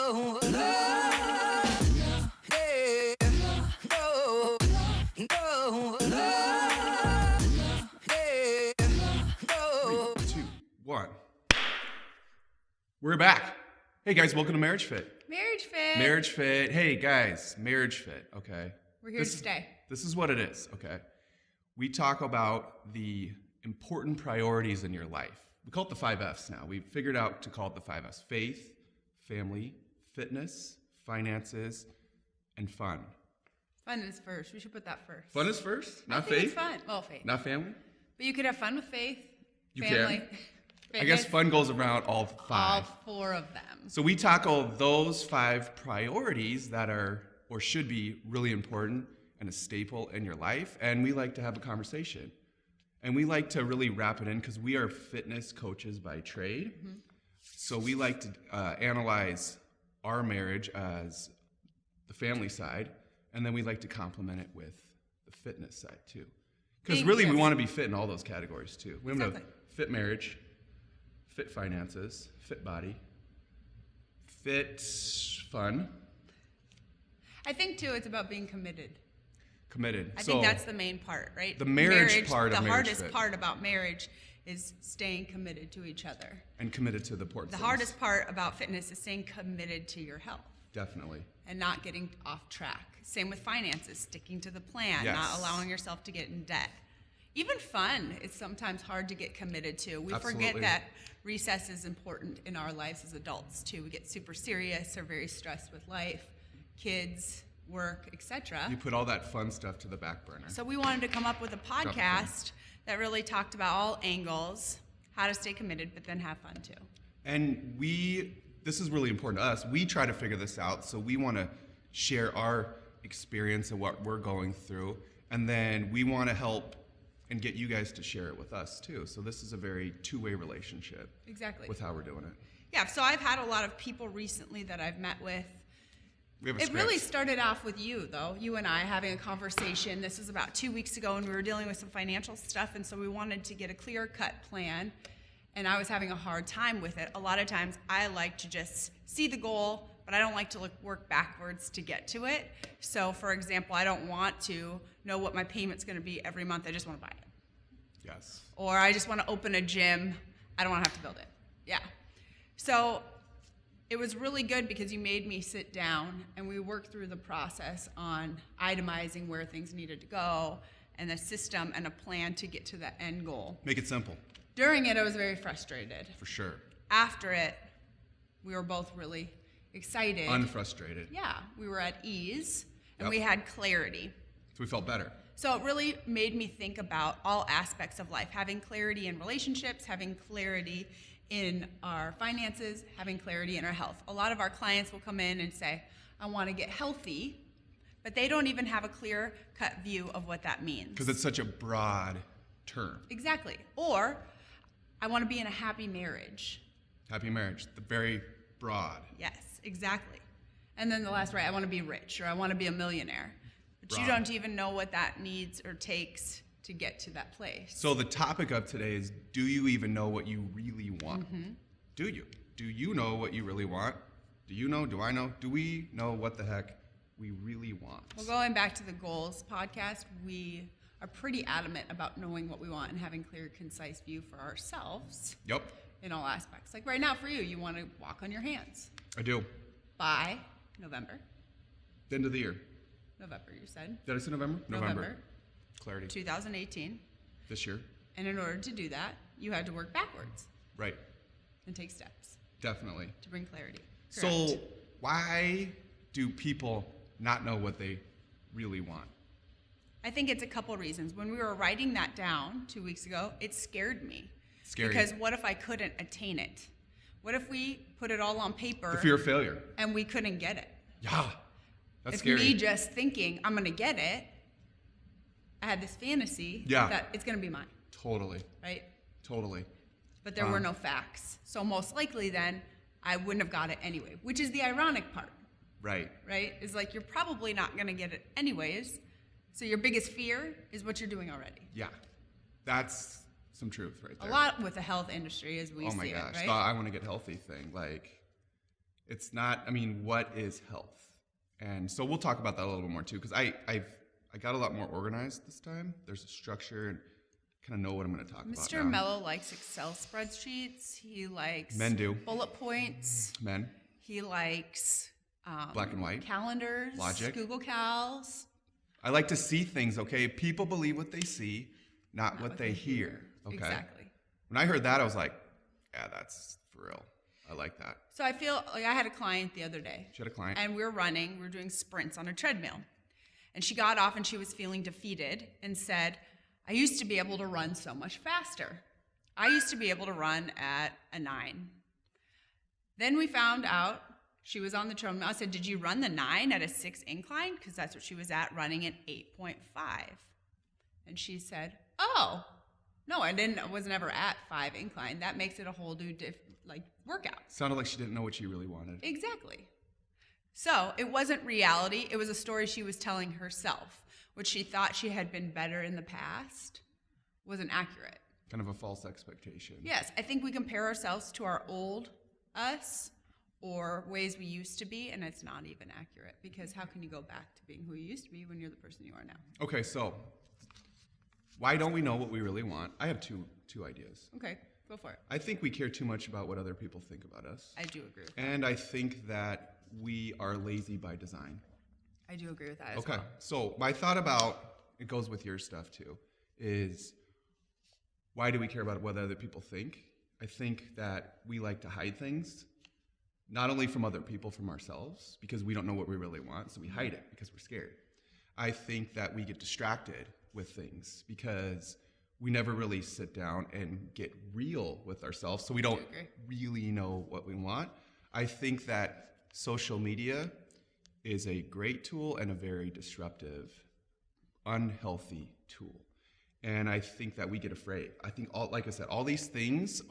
no, no, hey, no, no, no, hey, no. 3, 2, 1. We're back. Hey guys, welcome to marriageFIT. marriageFIT. marriageFIT. Hey guys, marriageFIT. Okay. We're here to stay. This is what it is. Okay. We talk about the important priorities in your life. We call it the 5 F's now. We've figured out to call it the 5 F's: faith, family, fitness, finances, and fun. Fun is first. We should put that first. Fun is first, not I think faith. It's fun. Well, faith. Not family. But you could have fun with faith, You family, can. fitness, I guess fun goes around all 5. all 4 of them. So we tackle those 5 priorities that are or should be really important and a staple in your life, and we like to have a conversation. And we like to really wrap it in because we are fitness coaches by trade. Mm-hmm. So we like to analyze our marriage as the family side, and then we like to complement it with the fitness side too. Because really we want to be fit in all those categories too. We want to fit marriage, fit finances, fit body, fit fun. I think too it's about being committed. Committed. I think that's the main part, right? The marriage part of the marriage hardest fit. part about marriage is staying committed to each other. And committed to the important The things. hardest part about fitness is staying committed to your health. Definitely. And not getting off track. Same with finances, sticking to the plan, Yes. not allowing yourself to get in debt. Even fun is sometimes hard to get committed to. We Absolutely. forget that recess is important in our lives as adults too. We get super serious or very stressed with life, kids, work, etc. You put all that fun stuff to the back burner. So we wanted to come up with a podcast that really talked about all angles, how to stay committed, but then have fun too. And this is really important to us. We try to figure this out, so we want to share our experience of what we're going through, and then we want to help and get you guys to share it with us too. So this is a very two-way relationship. Exactly. With how we're doing it. Yeah, so I've had a lot of people recently that I've met with. We have a It script. really started off with you, though. You and I having a conversation. This was about 2 weeks ago, and we were dealing with some financial stuff, and so we wanted to get a clear-cut plan, and I was having a hard time with it. A lot of times, I like to just see the goal, but I don't like to work backwards to get to it. So, for example, I don't want to know what my payment's going to be every month. I just want to buy it. Yes. Or I just want to open a gym. I don't want to have to build it. Yeah. So it was really good because you made me sit down and we worked through the process on itemizing where things needed to go and a system and a plan to get to the end goal. Make it simple. During it, I was very frustrated. For sure. After it, we were both really excited. Unfrustrated. Yeah, we were at ease and Yep. we had clarity. So we felt better. So it really made me think about all aspects of life, having clarity in relationships, having clarity in our finances, having clarity in our health. A lot of our clients will come in and say, I want to get healthy, but they don't even have a clear-cut view of what that means. Because it's such a broad term. Exactly. Or, I want to be in a happy marriage. Happy marriage. The very broad. Yes, exactly. And then the last, right, I want to be rich, or I want to be a millionaire. But you Broad. don't even know what that needs or takes to get to that place. So the topic of today is, do you even know what you really want? Mm-hmm. Do you? Do you know what you really want? Do you know? Do I know? Do we know what the heck we really want? Well, going back to the goals podcast, we are pretty adamant about knowing what we want and having clear, concise view for ourselves Yep, in all aspects. Like right now for you, you want to walk on your hands I do. by November. The end of the year. November, you said. Did I say November? November. Clarity. 2018. This year. And in order to do that, you had to work backwards Right. and take steps Definitely. to bring clarity. So Correct. why do people not know what they really want? I think it's a couple reasons. When we were writing that down 2 weeks ago, it scared me. Scary. Because what if I couldn't attain it? What if we put it all on paper The fear of failure. and we couldn't get it? Yeah. That's If scary. me just thinking, I'm going to get it, I had this fantasy Yeah. that it's going to be mine, Totally. right? Totally. But there were no facts. So most likely then, I wouldn't have got it anyway, which is the ironic part, Right. right? Is like you're probably not going to get it anyways. So your biggest fear is what you're doing already. Yeah. That's some truth right there. A lot with the health industry as we Oh see my it, gosh. right? The I want to get healthy thing. Like, It's not, I mean, what is health? And so we'll talk about that a little bit more too, because I got a lot more organized this time. There's a structure and kind of know what I'm going to talk about Mr. now. Mello likes Excel spreadsheets. He likes Men do. bullet points. Men. He likes Black and white. calendars, Logic. Google Cals. I like to see things, okay? People believe what they see, not what they hear, okay? Exactly. When I heard that, I was like, yeah, that's for real. I like that. So I feel like I had a client the other day. She had a client. And we were doing sprints on a treadmill. And she got off and she was feeling defeated and said, I used to be able to run so much faster. I used to be able to run at a 9. Then we found out she was on the treadmill. I said, did you run the 9 at a 6 incline? Because that's what she was at, running at 8.5. And she said, oh, no, I was never at 5 incline. That makes it a whole new workout. Sounded like she didn't know what she really wanted. Exactly. So it wasn't reality. It was a story she was telling herself. What she thought she had been better in the past wasn't accurate. Kind of a false expectation. Yes, I think we compare ourselves to our old us or ways we used to be, and it's not even accurate, because how can you go back to being who you used to be when you're the person you are now? Okay, so why don't we know what we really want? I have two ideas. Okay, go for it. I think we care too much about what other people think about us. I do agree with that. And I think that we are lazy by design. I do agree with that as well. Okay, so my thought about, it goes with your stuff too, is why do we care about what other people think? I think that we like to hide things, not only from other people, from ourselves, because we don't know what we really want, so we hide it because we're scared. I think that we get distracted with things because we never really sit down and get real with ourselves, so we don't really know what we want. I think that social media is a great tool and a very disruptive, unhealthy tool. And I think that we get afraid. I think, like I said, all these things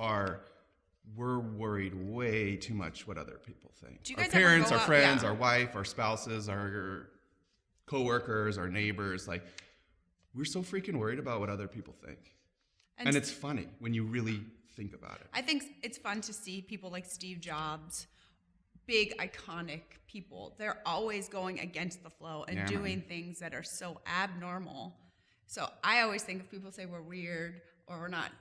we're worried way too much what other people think. Do you Our guys ever parents, go our out- friends, yeah. our wife, our spouses, our coworkers, our neighbors, like, we're so freaking worried about what other people think. And it's funny when you really think about it. I think it's fun to see people like Steve Jobs, big iconic people. They're always going against the flow and doing things that are so abnormal. So I always think if people say we're weird or we're not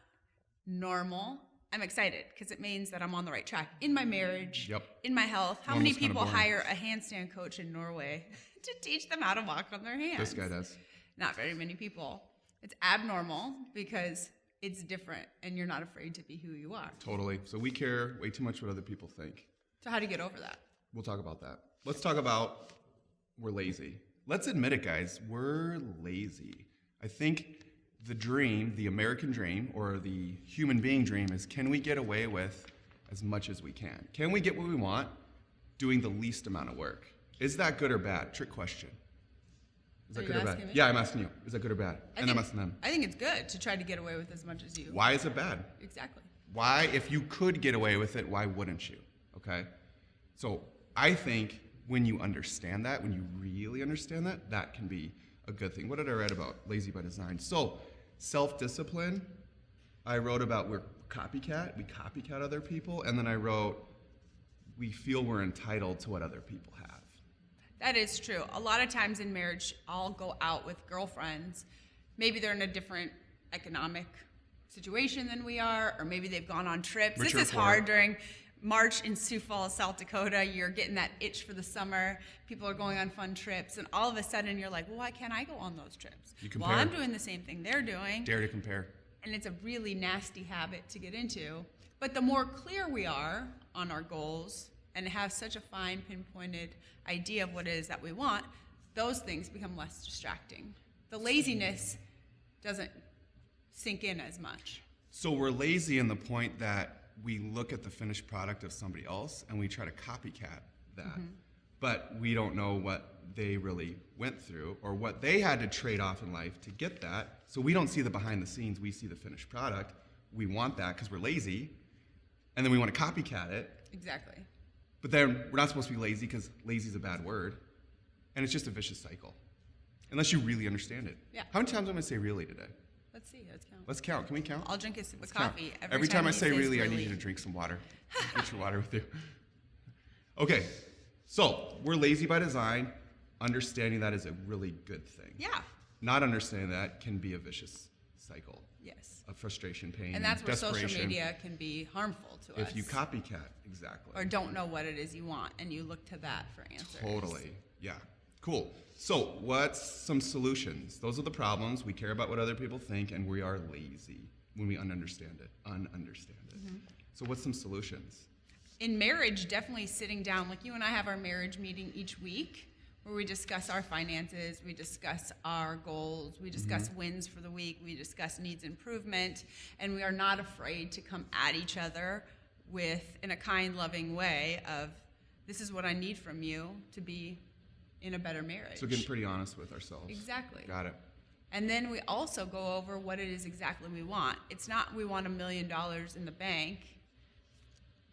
normal, I'm excited because it means that I'm on the right track in my marriage, in my health. How many Normal's kinda people boring. hire a handstand coach in Norway to teach them how to walk on their hands? This guy does. Not very many people. It's abnormal because it's different and you're not afraid to be who you are. Totally. So we care way too much what other people think. So how do you get over that? We'll talk about that. Let's talk about we're lazy. Let's admit it, guys. We're lazy. I think the dream, the American dream, or the human being dream is, can we get away with as much as we can? Can we get what we want doing the least amount of work? Is that good or bad? Trick question. Is that Are good you or bad? asking me? Yeah, I'm asking you. Is that good or bad? And I'm asking them. I think it's good to try to get away with as much as you. Why is it bad? Exactly. Why, if you could get away with it, why wouldn't you? Okay? So I think when you understand that, when you really understand that, that can be a good thing. What did I write about lazy by design? So self-discipline, I wrote about we're copycat. We copycat other people. And then I wrote we feel we're entitled to what other people have. That is true. A lot of times in marriage, I'll go out with girlfriends. Maybe they're in a different economic situation than we are, or maybe they've gone on trips. Richer This is or poor. hard during March in Sioux Falls, South Dakota. You're getting that itch for the summer. People are going on fun trips, and all of a sudden you're like, well, why can't I go on those trips? You Well, compare. I'm doing the same thing they're doing. Dare to compare. And it's a really nasty habit to get into. But the more clear we are on our goals and have such a fine, pinpointed idea of what it is that we want, those things become less distracting. The laziness doesn't sink in as much. So we're lazy in the point that we look at the finished product of somebody else and we try to copycat that. But we don't know what they really went through or what they had to trade off in life to get that. So we don't see the behind the scenes, we see the finished product. We want that because we're lazy, and then we want to copycat it. Exactly. But then we're not supposed to be lazy because lazy is a bad word. And it's just a vicious cycle. Unless you really understand it. Yeah. How many times am I going to say really today? Let's see. Let's count. Let's count. Can we count? I'll drink a sip of Let's count. coffee Every time I he say says really, I need you to drink some water. Get your water with you. Okay, so we're lazy by design. Understanding that is a really good thing. Yeah. Not understanding that can be a vicious cycle Yes. of frustration, pain, And that's where desperation. social media can be harmful to us. If you copycat, exactly. Or don't know what it is you want, and you look to that for answers. Totally. Yeah. Cool. So, what's some solutions? Those are the problems. We care about what other people think, and we are lazy when we understand it. Mm-hmm. So, what's some solutions? In marriage, definitely sitting down. Like you and I have our marriage meeting each week where we discuss our finances, we discuss our goals, we discuss wins for the week, we discuss needs improvement, and we are not afraid to come at each other in a kind, loving way of, this is what I need from you to be in a better marriage. So, getting pretty honest with ourselves. Exactly. Got it. And then we also go over what it is exactly we want. It's not we want $1 million in the bank.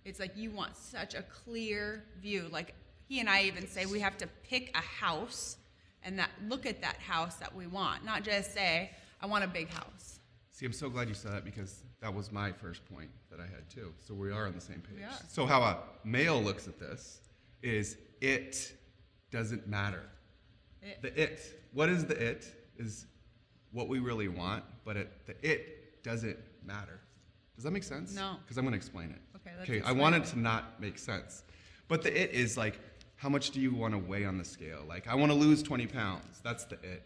It's like you want such a clear view. Like he and I even say we have to pick a house and look at that house that we want, not just say, I want a big house. See, I'm so glad you said that because that was my first point that I had too. So we are on the same page. We are. So how a male looks at this is it doesn't matter. What is the it is what we really want, but the it doesn't matter. Does that make sense? No. Because I'm going to explain it. Okay, let's I explain want it. it to not make sense. But the it is like, how much do you want to weigh on the scale? Like, I want to lose 20 pounds. That's the it.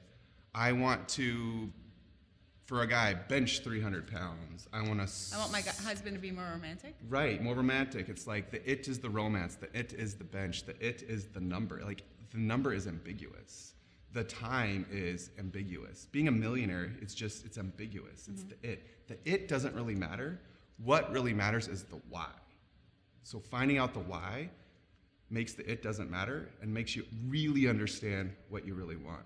I want to, for a guy, bench 300 pounds. I want my husband to be more romantic. Right, more romantic. It's like the it is the romance, the it is the bench, the it is the number. Like, the number is ambiguous. The time is ambiguous. Being a millionaire, it's ambiguous. It's the it. The it doesn't really matter. What really matters is the why. So finding out the why makes the it doesn't matter and makes you really understand what you really want.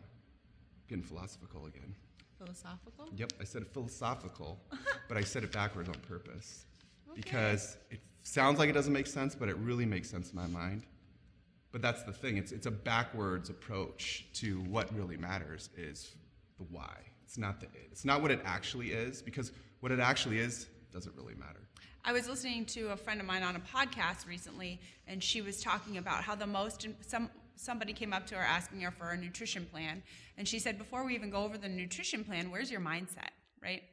Getting philosophical again. Philosophical? Yep, I said philosophical, but I said it backwards on purpose. Okay. Because it sounds like it doesn't make sense, but it really makes sense in my mind. But that's the thing, it's a backwards approach to what really matters is the why. It's not the it. It's not what it actually is, because what it actually is doesn't really matter. I was listening to a friend of mine on a podcast recently, and she was talking about how somebody came up to her asking her for a nutrition plan, and she said, before we even go over the nutrition plan, where's your mindset, right?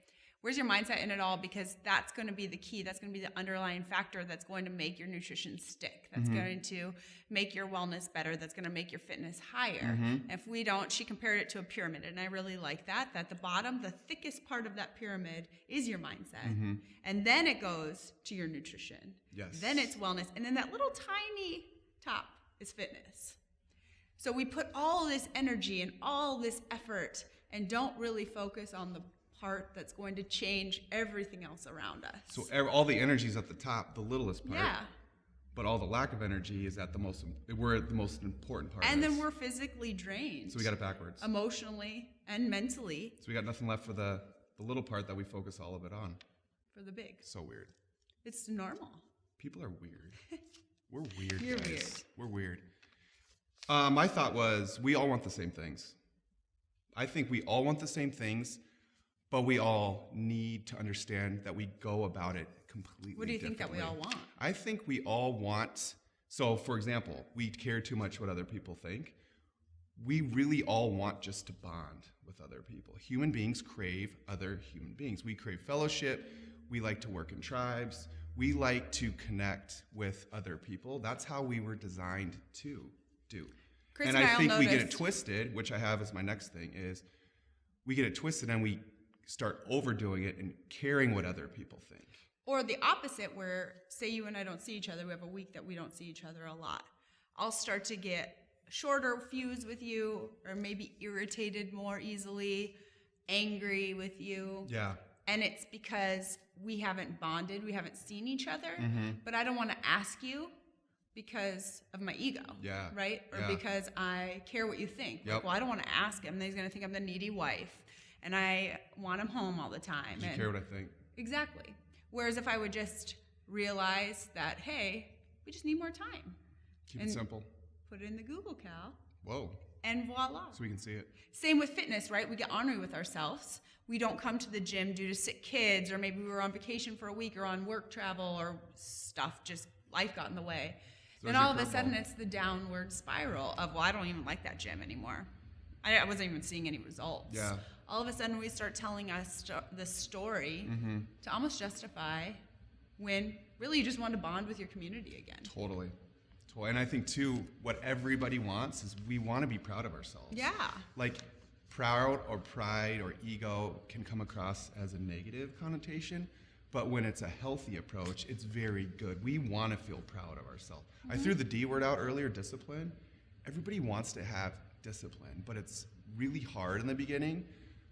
Where's your mindset in it all? Because that's going to be the key. That's going to be the underlying factor that's going to make your nutrition stick. That's going to make your wellness better. That's going to make your fitness higher. If we don't, she compared it to a pyramid, and I really like that the bottom, the thickest part of that pyramid is your mindset. And then it goes to your nutrition. Yes. Then it's wellness. And then that little tiny top is fitness. So we put all this energy and all this effort and don't really focus on the part that's going to change everything else around us. So all the energy is at the top, the littlest part. Yeah. But all the lack of energy is at the most important part. And of then this. we're physically drained. So we got it backwards. Emotionally and mentally So we got nothing left for the little part that we focus all of it on. for the big. So weird. It's normal. People are weird. We're weird, You're guys. weird. We're weird. My thought was we all want the same things. I think we all want the same things, but we all need to understand that we go about it completely What do you think that we all differently. want? I think we all want, so for example, we care too much what other people think. We really all want just to bond with other people. Human beings crave other human beings. We crave fellowship. We like to work in tribes. We like to connect with other people. That's how we were designed to do. Chris and and I I think all we get it noticed- twisted, which I have as my next thing, is we get it twisted and we start overdoing it and caring what other people think. Or the opposite, where say you and I don't see each other, we have a week that we don't see each other a lot. I'll start to get shorter fuse with you, or maybe irritated more easily, angry with you. Yeah. And it's because we haven't bonded, we haven't seen each other, Mm-hmm. but I don't want to ask you because of my ego, Yeah. right? Or Yeah. because I care what you think. Yep. Like, well, I don't want to ask him. He's going to think I'm the needy wife, and I want him home all the time. You and care what I think. Exactly. Whereas if I would just realize that, hey, we just need more time. Keep And it simple. Put it in the Google Cal, Whoa. and voila. So we can see it. Same with fitness, right? We get ornery with ourselves. We don't come to the gym due to sick kids, or maybe we were on vacation for a week or on work travel or stuff, just life got in the way. Those Then are all of a curveball. sudden it's the downward spiral of, well, I don't even like that gym anymore. I wasn't even seeing any results. Yeah. All of a sudden we start telling us the story to almost justify when really you just want to bond with your community again. Totally. And I think too, what everybody wants is we want to be proud of ourselves. Yeah. Like proud or pride or ego can come across as a negative connotation, but when it's a healthy approach, it's very good. We want to feel proud of ourselves. I threw the D word out earlier, discipline. Everybody wants to have discipline, but it's really hard in the beginning.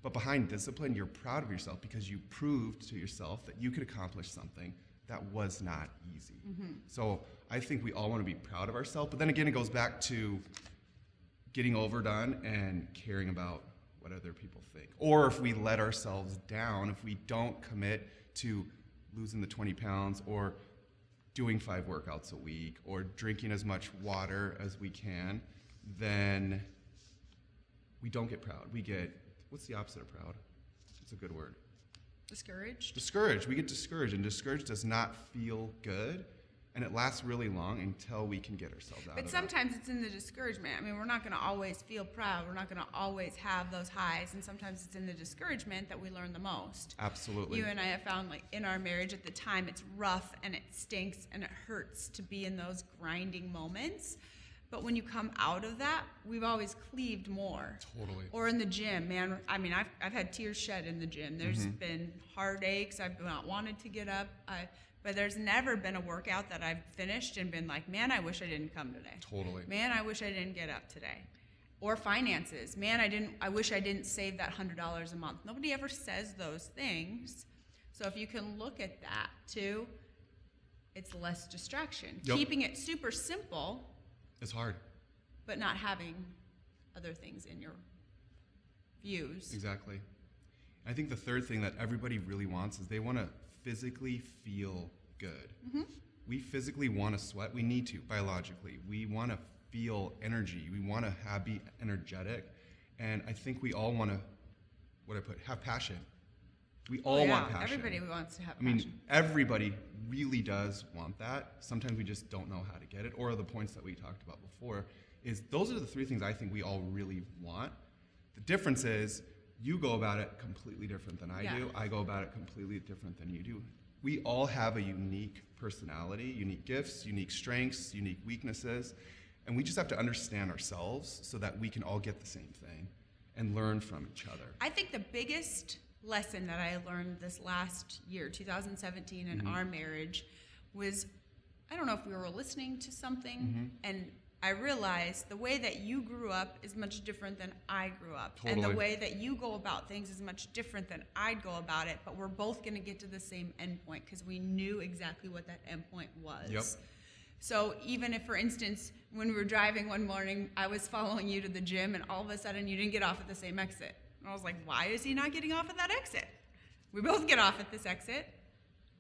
But behind discipline, you're proud of yourself because you proved to yourself that you could accomplish something that was not easy. So I think we all want to be proud of ourselves, but then again, it goes back to getting overdone and caring about what other people think. Or if we let ourselves down, if we don't commit to losing the 20 pounds or doing 5 workouts a week or drinking as much water as we can, then we don't get proud. We get, what's the opposite of proud? It's a good word. Discouraged? Discouraged. We get discouraged, and discouraged does not feel good, and it lasts really long until we can get ourselves out But of sometimes it's in the discouragement. I mean, we're not going to always feel proud. We're not going to always have those highs. And sometimes it's in the discouragement that we learn the most. it. Absolutely. You and I have found, like, in our marriage at the time, it's rough and it stinks and it hurts to be in those grinding moments. But when you come out of that, we've always cleaved more. Totally. Or in the gym, man. I mean, I've had tears shed in the gym. There's been heartaches. I've not wanted to get up. But there's never been a workout that I've finished and been like, man, I wish I didn't come today. Totally. Man, I wish I didn't get up today. Or finances. Man, I wish I didn't save that $100 a month. Nobody ever says those things. So if you can look at that too, it's less distraction. Yep. Keeping it super simple, It's hard. but not having other things in your views. Exactly. I think the third thing that everybody really wants is they want to physically feel good. We physically want to sweat. We need to, biologically. We want to feel energy. We want to be energetic. And I think we all want to, have passion. We all want passion. Everybody wants to have I mean, passion. everybody really does want that. Sometimes we just don't know how to get it. Or the points that we talked about before is those are the 3 things I think we all really want. The difference is you go about it completely different than I do. I go about it completely different than you do. We all have a unique personality, unique gifts, unique strengths, unique weaknesses, and we just have to understand ourselves so that we can all get the same thing and learn from each other. I think the biggest lesson that I learned this last year, 2017, in our marriage was, I don't know if we were listening to something, and I realized the way that you grew up is much different than I grew up. Totally. And the way that you go about things is much different than I'd go about it, but we're both going to get to the same end point because we knew exactly what that end point was. Yep. So even if, for instance, when we were driving one morning, I was following you to the gym and all of a sudden you didn't get off at the same exit. And I was like, why is he not getting off at that exit? We both get off at this exit.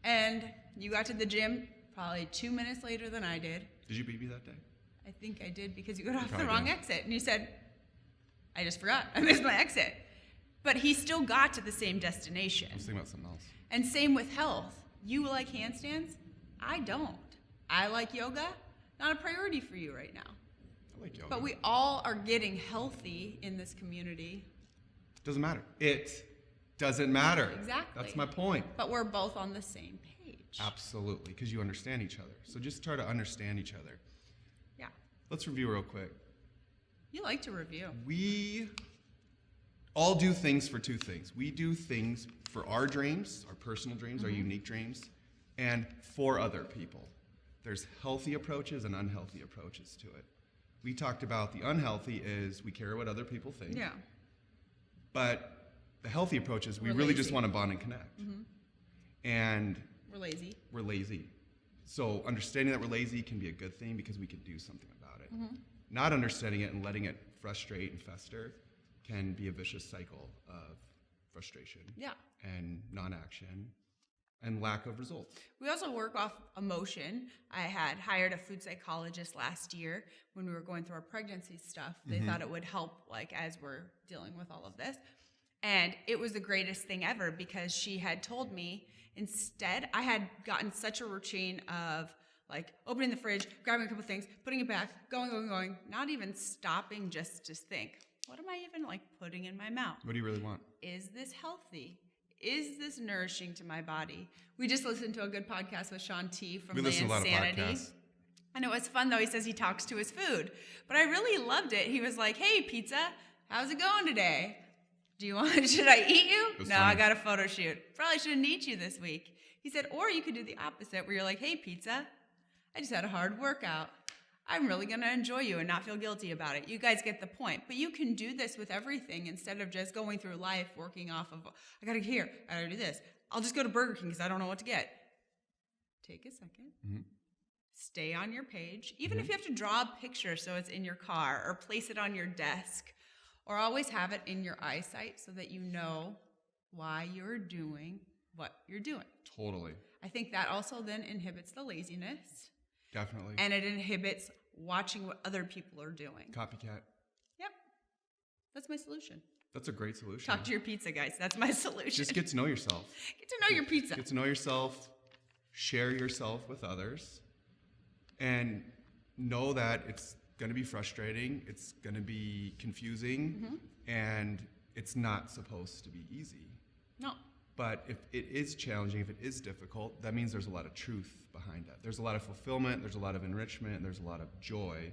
And you got to the gym probably 2 minutes later than I did. Did you beat me that day? I think I did because you got off the probably wrong did. exit. And you said, I just forgot. I missed my exit. But he still got to the same destination. I was thinking about something else. And same with health. You like handstands? I don't. I like yoga. Not a priority for you right now. I like yoga. But we all are getting healthy in this community. Doesn't matter. It doesn't matter. Exactly. That's my point. But we're both on the same page. Absolutely, because you understand each other. So just try to understand each other. Yeah. Let's review real quick. You like to review. We all do things for 2 things. We do things for our dreams, our personal dreams, our unique dreams, and for other people. There's healthy approaches and unhealthy approaches to it. We talked about the unhealthy is we care what other people think. Yeah. But the healthy approach is we We're really just lazy. want to bond and connect. And We're lazy. we're lazy. So understanding that we're lazy can be a good thing because we can do something about it. Not understanding it and letting it frustrate and fester can be a vicious cycle of frustration Yeah. and non-action and lack of results. We also work off emotion. I had hired a food psychologist last year when we were going through our pregnancy stuff. They thought it would help, like, as we're dealing with all of this. And it was the greatest thing ever because she had told me instead, I had gotten such a routine of Like opening the fridge, grabbing a couple things, putting it back, going, not even stopping just to think, what am I even like putting in my mouth? What do you really want? Is this healthy? Is this nourishing to my body? We just listened to a good podcast with Sean T from We listen to a lot of Sanity. podcasts. And it was fun, though. He says he talks to his food. But I really loved it. He was like, hey, pizza, how's it going today? Should I eat you? No, funny. I got a photo shoot. Probably shouldn't eat you this week. He said, or you could do the opposite where you're like, hey, pizza, I just had a hard workout. I'm really going to enjoy you and not feel guilty about it. You guys get the point. But you can do this with everything instead of just going through life working off of, I got to here, I got to do this. I'll just go to Burger King because I don't know what to get. Take a second. Mm-hmm. Stay on your page. Even if you have to draw a picture so it's in your car or place it on your desk or always have it in your eyesight so that you know why you're doing what you're doing. Totally. I think that also then inhibits the laziness. Definitely. And it inhibits watching what other people are doing. Copycat. Yep. That's my solution. That's a great solution. Talk to your pizza guys. That's my solution. Just get to know yourself. Get to know your pizza. Get to know yourself. Share yourself with others. And know that it's going to be frustrating. It's going to be confusing. And it's not supposed to be easy. No. But if it is challenging, if it is difficult, that means there's a lot of truth behind it. There's a lot of fulfillment, there's a lot of enrichment, there's a lot of joy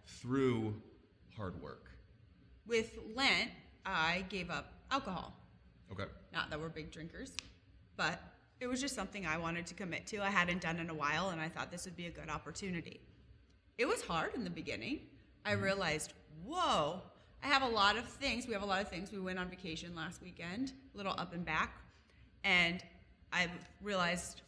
through hard work. With Lent, I gave up alcohol. Okay. Not that we're big drinkers, but it was just something I wanted to commit to. I hadn't done in a while, and I thought this would be a good opportunity. It was hard in the beginning. I realized, whoa, I have a lot of things. We have a lot of things. We went on vacation last weekend, a little up and back. And I realized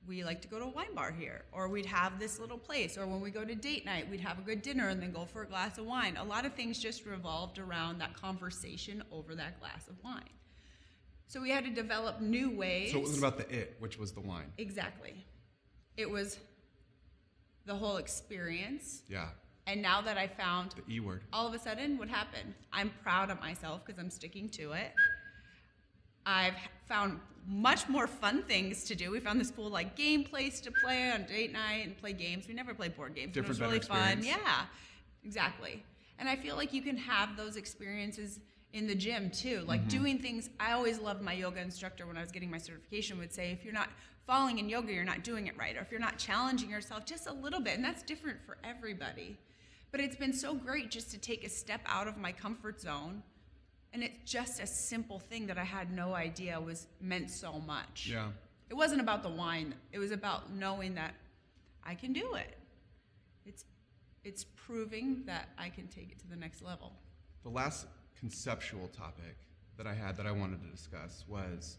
we like to go to a wine bar here, or we'd have this little place, or when we go to date night, we'd have a good dinner and then go for a glass of wine. A lot of things just revolved around that conversation over that glass of wine. So we had to develop new ways. So it was about the it, which was the wine. Exactly. It was the whole experience. Yeah. And now that I found The E word. all of a sudden, what happened? I'm proud of myself because I'm sticking to it. I've found much more fun things to do. We found this cool like game place to play on date night and play games. We never played board games. Different, but it was really better fun. experience. Yeah, exactly. And I feel like you can have those experiences in the gym too. Like doing things. I always loved my yoga instructor when I was getting my certification would say, if you're not following in yoga, you're not doing it right. Or if you're not challenging yourself just a little bit, and that's different for everybody. But it's been so great just to take a step out of my comfort zone. And it's just a simple thing that I had no idea meant so much. Yeah. It wasn't about the wine. It was about knowing that I can do it. It's proving that I can take it to the next level. The last conceptual topic that I had that I wanted to discuss was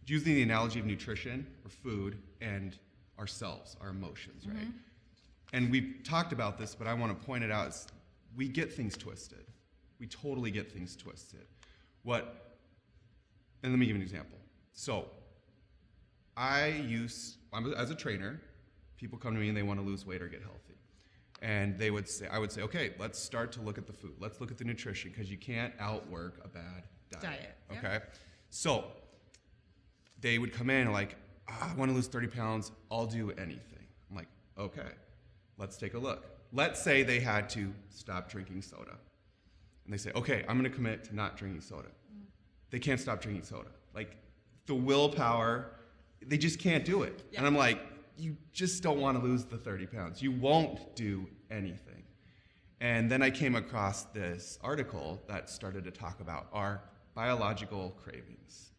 using the analogy of nutrition or food and ourselves, our emotions, right? And we've talked about this, but I want to point it out. We get things twisted. We totally get things twisted. And let me give you an example. So, as a trainer, people come to me and they want to lose weight or get healthy. And I would say, okay, let's start to look at the food. Let's look at the nutrition, because you can't outwork a bad diet. Okay? Yeah. So, they would come in and like, I want to lose 30 pounds. I'll do anything. I'm like, okay, let's take a look. Let's say they had to stop drinking soda. And they say, okay, I'm going to commit to not drinking soda. They can't stop drinking soda. Like, the willpower, they just can't do it. Yeah. And I'm like, you just don't want to lose the 30 pounds. You won't do anything. And then I came across this article that started to talk about our biological cravings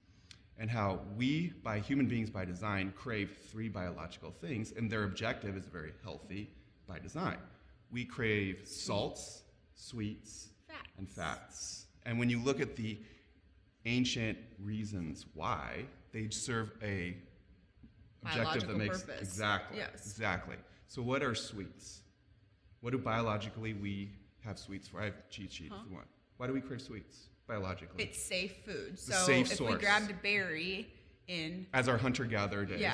and how we, human beings by design, crave 3 biological things, and their objective is very healthy by design. We crave salts, sweets, and fats. And when you look at the ancient reasons why, they serve a objective that Biological makes purpose. exactly. Yes. Exactly. So what are sweets? What do biologically we have sweets for? I have cheat sheet if you want. Why do we crave sweets biologically? It's safe food. So safe if source. we grabbed a berry As our hunter-gatherer days.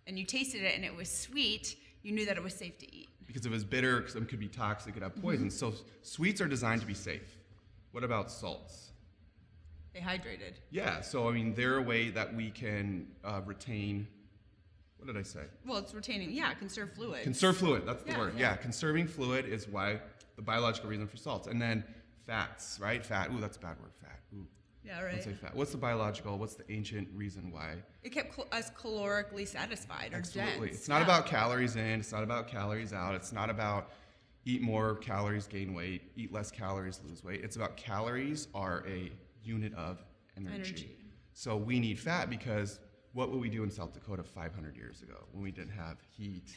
and you tasted it and it was sweet, you knew that it was safe to eat. Because if it was bitter, some could be toxic, it could have poison. So sweets are designed to be safe. What about salts? They hydrated. Yeah, so I mean, they're a way that we can retain What did I say? Well, it's retaining, conserve fluid. Conserve fluid, that's the word. Yeah. Yeah, conserving fluid is why the biological reason for salts. And then fats, right? Fat. Ooh, that's a bad word, fat. Ooh. Yeah, right. Don't say fat. What's the biological, what's the ancient reason why? It kept us calorically satisfied or Absolutely. dense. It's not about calories in, it's not about calories out, it's not about eat more calories, gain weight, eat less calories, lose weight. It's about calories are a unit of energy. So we need fat because what would we do in South Dakota 500 years ago when we didn't have heat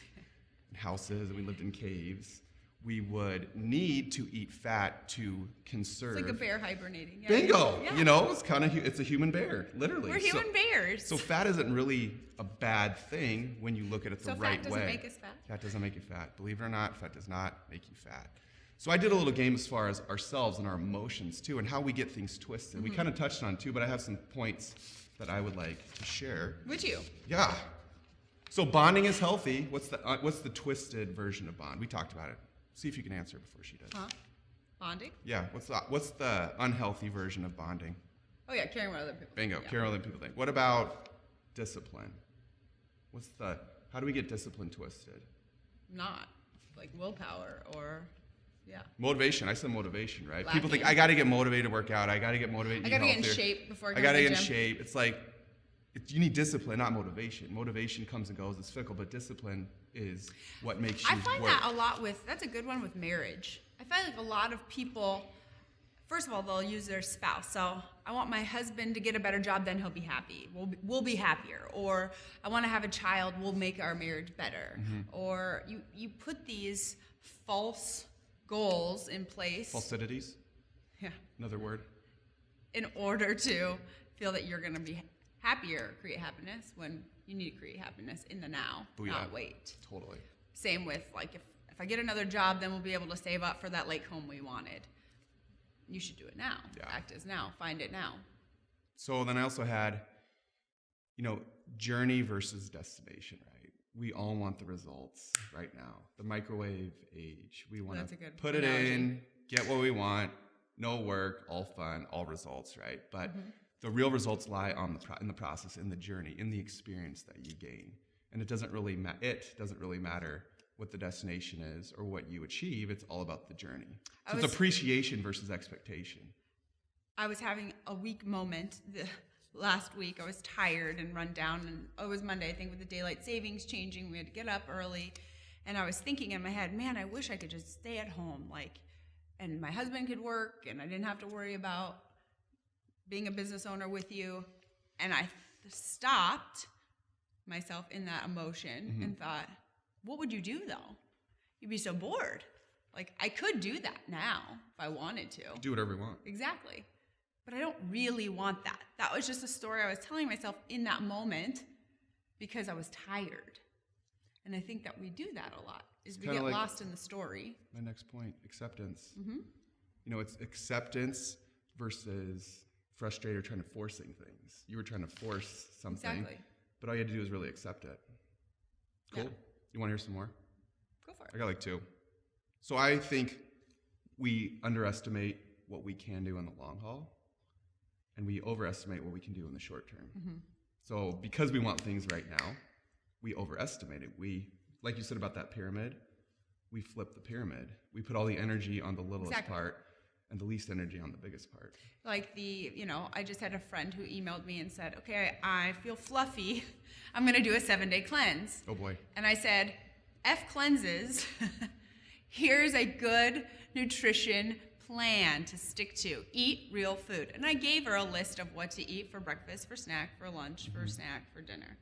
and houses and we lived in caves? We would need to eat fat to conserve. It's like a bear hibernating. Yeah. Bingo! Yeah. You know, it's a human bear, literally. We're human bears. So fat isn't really a bad thing when you look at it the right way. So fat doesn't make us fat? Fat doesn't make you fat. Believe it or not, fat does not make you fat. So I did a little game as far as ourselves and our emotions too, and how we get things twisted. We kind of touched on it too, but I have some points that I would like to share. Would you? Yeah. So bonding is healthy. What's the twisted version of bond? We talked about it. See if you can answer before she does. Huh? Bonding? Yeah. What's the unhealthy version of bonding? Oh yeah, caring what other people. Bingo. Yeah. Caring what other people think. What about discipline? How do we get discipline twisted? Not like willpower or Motivation. I said motivation, right? Lacking. People think I got to get motivated to work out. I got to get motivated. I got to get in shape before I go got to to the get in gym. shape. It's like you need discipline, not motivation. Motivation comes and goes. It's fickle, but discipline is what makes you I find work. that a lot that's a good one with marriage. I find like a lot of people, first of all, they'll use their spouse. So I want my husband to get a better job, then he'll be happy. We'll be happier. Or I want to have a child, we'll make our marriage better. Or you put these false goals in place. Falsities. Yeah. Another word. In order to feel that you're going to be happier, create happiness, when you need to create happiness in the now, not wait. Totally. Same with like if I get another job, then we'll be able to save up for that lake home we wanted. You should do it now. Yeah. Act as now. Find it now. So then I also had, journey versus destination, right? We all want the results right now. The microwave age. We want That's to a good put it analogy. in, get what we want, no work, all fun, all results, right? But the real results lie in the process, in the journey, in the experience that you gain. And it doesn't really matter what the destination is or what you achieve. It's all about the journey. So it's appreciation versus expectation. I was having a weak moment last week. I was tired and run down, and it was Monday, I think, with the daylight savings changing. We had to get up early, and I was thinking in my head, man, I wish I could just stay at home, and my husband could work, and I didn't have to worry about being a business owner with you. And I stopped myself in that emotion and thought, what would you do though? You'd be so bored. Like I could do that now if I wanted to. Do whatever you want. Exactly. But I don't really want that. That was just a story I was telling myself in that moment because I was tired. And I think that we do that a lot, is we get lost in the story. My next point, acceptance. It's acceptance versus frustrated or trying to forcing things. You were trying to force something, Exactly. but all you had to do is really accept it. Cool. Yeah. You want to hear some more? Go for it. I got like two. So I think we underestimate what we can do in the long haul, and we overestimate what we can do in the short term. So because we want things right now, we overestimate it. We, like you said about that pyramid, we flip the pyramid. We put all the energy on the littlest part and the least energy on the biggest part. Like I just had a friend who emailed me and said, okay, I feel fluffy. I'm going to do a 7-day cleanse. Oh boy. And I said, F cleanses. Here's a good nutrition plan to stick to. Eat real food. And I gave her a list of what to eat for breakfast, for snack, for lunch, for snack, for dinner.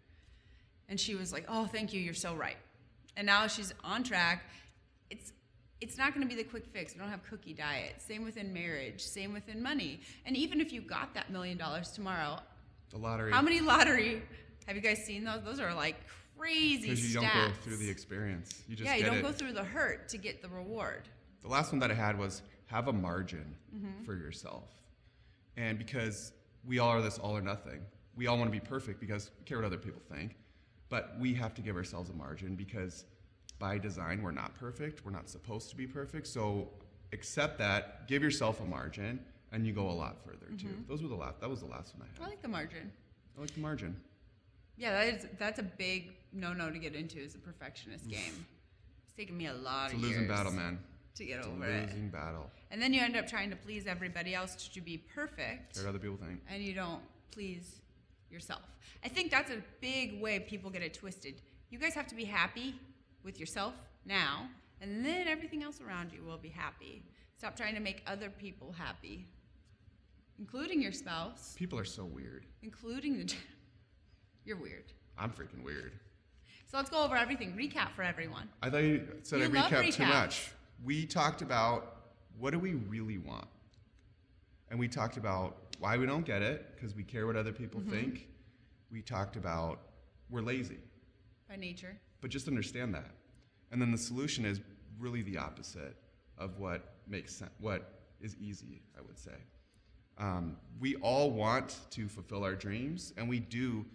And she was like, oh, thank you. You're so right. And now she's on track. It's not going to be the quick fix. We don't have cookie diet. Same within marriage. Same within money. And even if you got that $1 million tomorrow, The lottery. how many lottery? Have you guys seen those? Those are like crazy Because you stats. don't go through the experience. You just you get don't it. go through the hurt to get the reward. The last one that I had was have a margin for yourself. And because we all are this all or nothing, we all want to be perfect because we care what other people think. But we have to give ourselves a margin because by design, we're not perfect. We're not supposed to be perfect. So accept that, give yourself a margin, and you go a lot further too. That was the last one I had. I like the margin. I like the margin. Yeah, that's a big no to get into is a perfectionist game. It's taken me a lot It's a of years losing battle, man. to get It's over a it. losing battle. And then you end up trying to please everybody else to be perfect, Care what other people think. and you don't please yourself. I think that's a big way people get it twisted. You guys have to be happy with yourself now, and then everything else around you will be happy. Stop trying to make other people happy, including your spouse, People are so weird. including the... You're weird. I'm freaking weird. So let's go over everything. Recap for everyone. I thought you said I You love recapped too recaps. much. We talked about what do we really want? And we talked about why we don't get it, because we care what other people think. We talked about we're lazy, By nature. but just understand that. And then the solution is really the opposite of what makes sense, what is easy, I would say. We all want to fulfill our dreams, and we do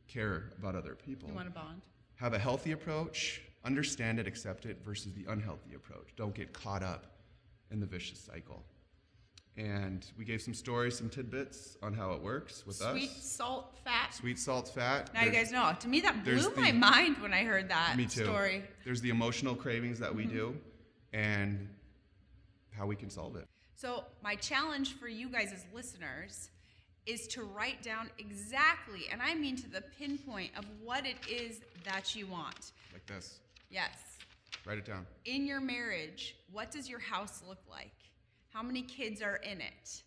care about other people. You want to bond. Have a healthy approach, understand it, accept it, versus the unhealthy approach. Don't get caught up in the vicious cycle. And we gave some stories, some tidbits on how it works with Sweet, us. salt, fat. Sweet, salt, fat. Now you guys know. To me, that there's blew my mind when I heard that Me too. story. There's the emotional cravings that we do, and how we can solve it. So my challenge for you guys as listeners is to write down exactly, and I mean to the pinpoint of what it is that you want. Like this. Yes. Write it down. In your marriage, what does your house look like? How many kids are in it?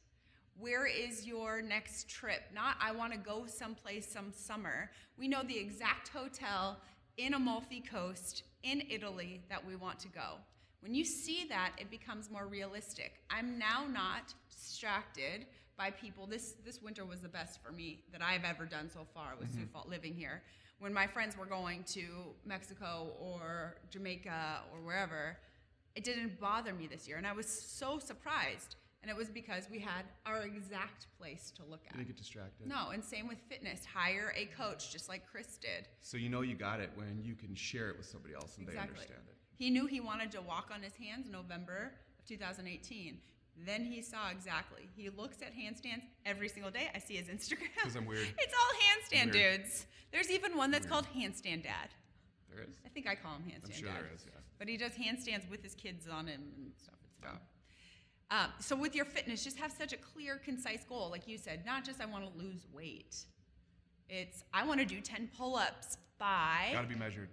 Where is your next trip? Not, I want to go someplace some summer. We know the exact hotel in Amalfi Coast in Italy that we want to go. When you see that, it becomes more realistic. I'm now not distracted by people. This winter was the best for me that I've ever done so far with Sioux Falls living here. When my friends were going to Mexico or Jamaica or wherever, it didn't bother me this year. And I was so surprised. And it was because we had our exact place to look You at. didn't get distracted. No, and same with fitness. Hire a coach, just like Chris did. So you know you got it when you can share it with somebody else and they Exactly. understand it. He knew he wanted to walk on his hands in November of 2018. Then he saw exactly. He looks at handstands every single day. I see his Instagram. 'Cause I'm weird. It's all handstand Weird. dudes. There's even one that's called Handstand Dad. There is? I think I call him Handstand I'm sure Dad. there is, yeah. But he does handstands with his kids on him and stuff. It's fun. Yeah. So with your fitness, just have such a clear, concise goal. Like you said, not just I want to lose weight. It's I want to do 10 pull-ups by Got to be measured.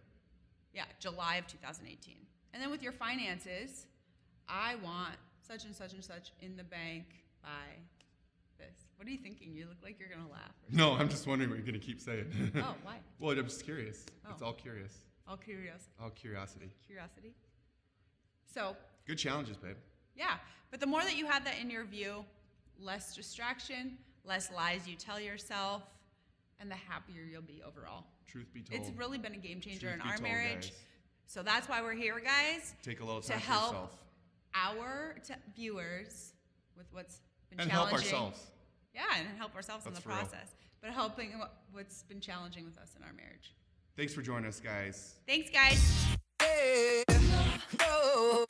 July of 2018. And then with your finances, I want such and such and such in the bank by this. What are you thinking? You look like you're going to laugh. No, I'm just wondering what you're going to keep saying. Oh, why? Well, I'm just curious. It's Oh. all curious. All curiosity. All curiosity. Curiosity. So, Good challenges, babe. yeah. But the more that you have that in your view, less distraction, less lies you tell yourself, and the happier you'll be overall. Truth be told. It's really been a game changer Truth in be our told, marriage. guys. So that's why we're here, guys. Take a little to time for help yourself. our viewers with what's been And challenging. help ourselves. Yeah, and help ourselves in That's the real. process. But helping what's been challenging with us in our marriage. Thanks for joining us, guys. Thanks, guys. Yeah, no.